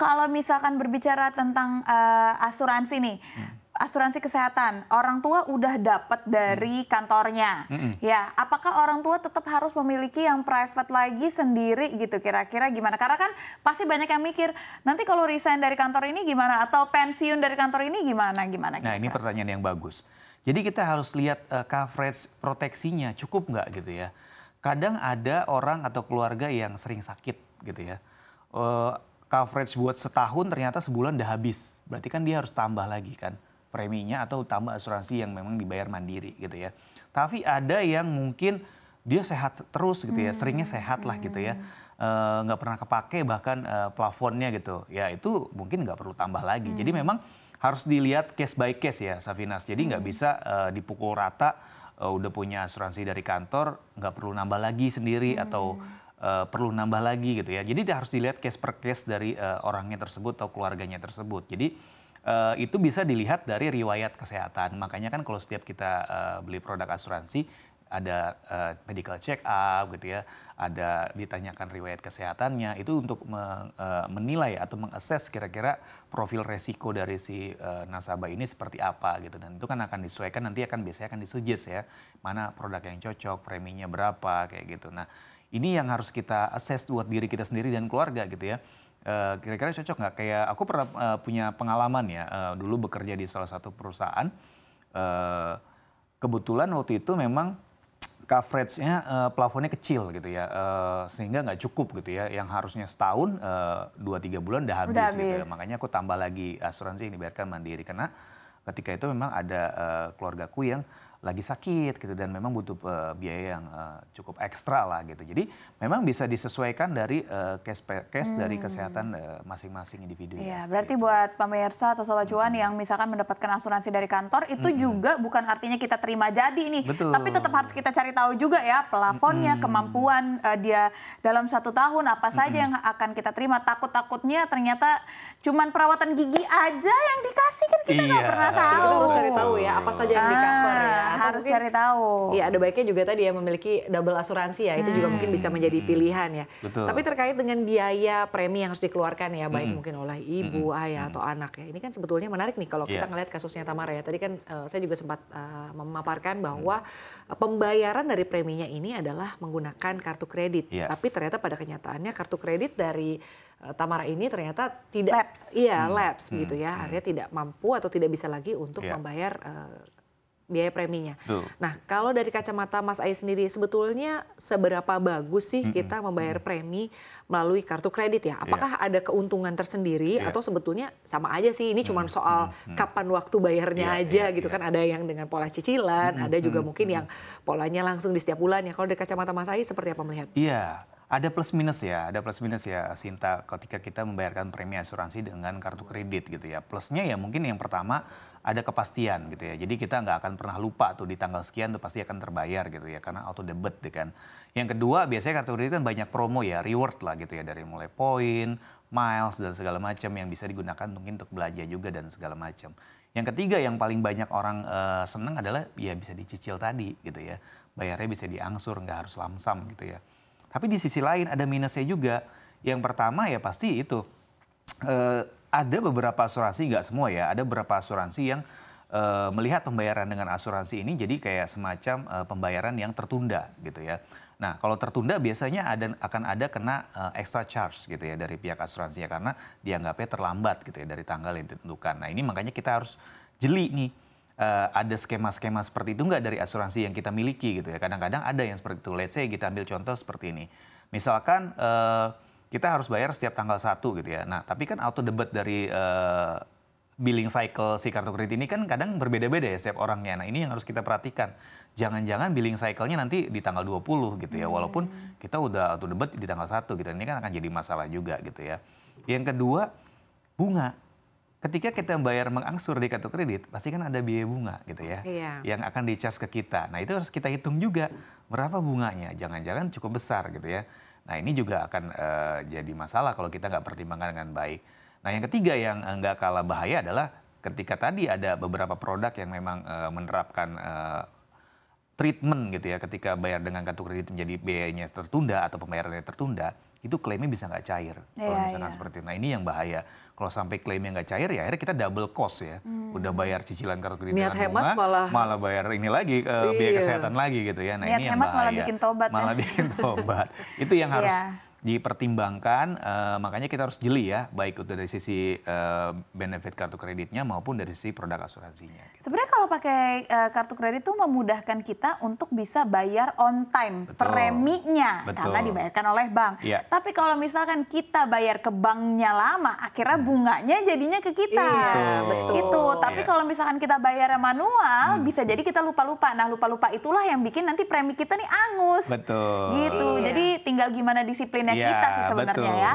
Kalau misalkan berbicara tentang asuransi nih, asuransi kesehatan, orang tua udah dapat dari kantornya. Ya, apakah orang tua tetap harus memiliki yang private lagi sendiri gitu kira-kira gimana? Karena kan pasti banyak yang mikir, nanti kalau resign dari kantor ini gimana? Atau pensiun dari kantor ini gimana? Nah, ini pertanyaan yang bagus. Jadi kita harus lihat coverage proteksinya cukup nggak gitu ya. Kadang ada orang atau keluarga yang sering sakit gitu ya. Coverage buat setahun ternyata sebulan udah habis. Berarti kan dia harus tambah lagi kan preminya atau tambah asuransi yang memang dibayar mandiri gitu ya. Tapi ada yang mungkin dia sehat terus gitu ya, seringnya sehat lah gitu ya. Nggak pernah kepake bahkan plafonnya gitu. Ya itu mungkin nggak perlu tambah lagi. Jadi memang harus dilihat case by case ya Safinas. Jadi nggak bisa dipukul rata, udah punya asuransi dari kantor, nggak perlu nambah lagi sendiri atau perlu nambah lagi gitu ya. Jadi harus dilihat case per case dari orangnya tersebut atau keluarganya tersebut. Jadi itu bisa dilihat dari riwayat kesehatan. Makanya kan kalau setiap kita beli produk asuransi ada medical check up gitu ya, ada ditanyakan riwayat kesehatannya itu untuk menilai atau mengakses kira-kira profil resiko dari si nasabah ini seperti apa gitu, dan itu kan akan disesuaikan nanti biasanya akan disuggest ya mana produk yang cocok, preminya berapa kayak gitu. Nah ini yang harus kita assess buat diri kita sendiri dan keluarga gitu ya. Kira-kira cocok nggak? Kayak aku pernah punya pengalaman ya, dulu bekerja di salah satu perusahaan. Kebetulan waktu itu memang coverage-nya plafonnya kecil gitu ya, sehingga nggak cukup gitu ya. Yang harusnya setahun, 2-3 bulan udah habis gitu ya. Makanya aku tambah lagi asuransi yang dibayarkan mandiri. Karena ketika itu memang ada keluargaku yang lagi sakit gitu dan memang butuh biaya yang cukup ekstra lah gitu. Jadi memang bisa disesuaikan dari case per case dari kesehatan masing-masing individu. Iya, berarti gitu. Buat pemirsa atau sobat cuan yang misalkan mendapatkan asuransi dari kantor itu juga bukan artinya kita terima jadi nih. Betul. Tapi tetap harus kita cari tahu juga ya plafonnya, kemampuan dia dalam 1 tahun apa saja yang akan kita terima. Takut-takutnya ternyata cuman perawatan gigi aja yang dikasih kan kita nggak pernah tahu. Kita harus cari tahu ya apa saja yang di cover ya. Harus cari tahu. Iya, ada baiknya juga tadi ya memiliki double asuransi ya. Itu juga mungkin bisa menjadi pilihan ya. Betul. Tapi terkait dengan biaya premi yang harus dikeluarkan ya, baik mungkin oleh ibu, ayah atau anak ya. Ini kan sebetulnya menarik nih kalau kita ngelihat kasusnya Tamara ya. Tadi kan saya juga sempat memaparkan bahwa pembayaran dari preminya ini adalah menggunakan kartu kredit. Tapi ternyata pada kenyataannya kartu kredit dari Tamara ini ternyata tidak lapse gitu ya. Artinya tidak mampu atau tidak bisa lagi untuk membayar biaya preminya. Nah, kalau dari kacamata Mas Ai sendiri, sebetulnya seberapa bagus sih kita membayar premi melalui kartu kredit ya? Apakah ada keuntungan tersendiri atau sebetulnya sama aja sih? Ini cuma soal kapan waktu bayarnya aja gitu kan? Ada yang dengan pola cicilan, ada juga mungkin yang polanya langsung di setiap bulan ya. Kalau dari kacamata Mas Ai seperti apa melihat? Iya. Ada plus minus ya Sinta ketika kita membayarkan premi asuransi dengan kartu kredit gitu ya. Plusnya ya mungkin yang pertama ada kepastian gitu ya. Jadi kita nggak akan pernah lupa tuh di tanggal sekian tuh pasti akan terbayar gitu ya karena auto debit gitu kan. Yang kedua biasanya kartu kredit kan banyak promo ya, reward lah gitu ya, dari mulai poin, miles dan segala macam yang bisa digunakan mungkin untuk belanja juga dan segala macam. Yang ketiga yang paling banyak orang senang adalah ya bisa dicicil tadi gitu ya. Bayarnya bisa diangsur, nggak harus lamsam gitu ya. Tapi di sisi lain ada minusnya juga. Yang pertama ya pasti itu ada beberapa asuransi, nggak semua ya, ada beberapa asuransi yang melihat pembayaran dengan asuransi ini jadi kayak semacam pembayaran yang tertunda gitu ya. Nah kalau tertunda biasanya akan ada kena extra charge gitu ya dari pihak asuransinya karena dianggapnya terlambat gitu ya dari tanggal yang ditentukan. Nah ini makanya kita harus jeli nih. Ada skema-skema seperti itu nggak dari asuransi yang kita miliki gitu ya. Kadang-kadang ada yang seperti itu. Let's say kita ambil contoh seperti ini. Misalkan kita harus bayar setiap tanggal 1 gitu ya. Nah tapi kan auto debit dari billing cycle si kartu kredit ini kan kadang berbeda-beda ya setiap orangnya. Nah ini yang harus kita perhatikan. Jangan-jangan billing cycle-nya nanti di tanggal 20 gitu ya. Walaupun kita udah auto debit di tanggal 1 gitu. Ini kan akan jadi masalah juga gitu ya. Yang kedua, bunga. Ketika kita membayar mengangsur di kartu kredit, pasti kan ada biaya bunga gitu ya, yang akan di-charge ke kita. Nah itu harus kita hitung juga berapa bunganya, jangan-jangan cukup besar gitu ya. Nah ini juga akan jadi masalah kalau kita nggak pertimbangkan dengan baik. Nah yang ketiga yang nggak kalah bahaya adalah ketika tadi ada beberapa produk yang memang menerapkan treatment gitu ya, ketika bayar dengan kartu kredit menjadi biayanya tertunda atau pembayarannya tertunda, itu klaimnya bisa nggak cair. Kalau misalkan seperti itu. Nah ini yang bahaya. Kalau sampai klaimnya nggak cair ya akhirnya kita double cost ya. Udah bayar cicilan kartu kredit Niat dengan hemat malah bayar ini lagi, biaya kesehatan lagi gitu ya. Nah Niat ini yang hemat bahaya. malah bikin tobat. Malah bikin tobat. Itu yang harus dipertimbangkan, makanya kita harus jeli ya, baik itu dari sisi benefit kartu kreditnya maupun dari sisi produk asuransinya. Gitu. Sebenarnya kalau pakai kartu kredit itu memudahkan kita untuk bisa bayar on time preminya karena dibayarkan oleh bank. Iya. Tapi kalau misalkan kita bayar ke banknya lama, akhirnya bunganya jadinya ke kita. Betul. Itu. Tapi kalau misalkan kita bayar manual, bisa jadi kita lupa-lupa. Nah, lupa-lupa itulah yang bikin nanti premi kita nih angus. Betul. Gitu. Jadi tinggal gimana disiplinnya kita sih sebenarnya ya.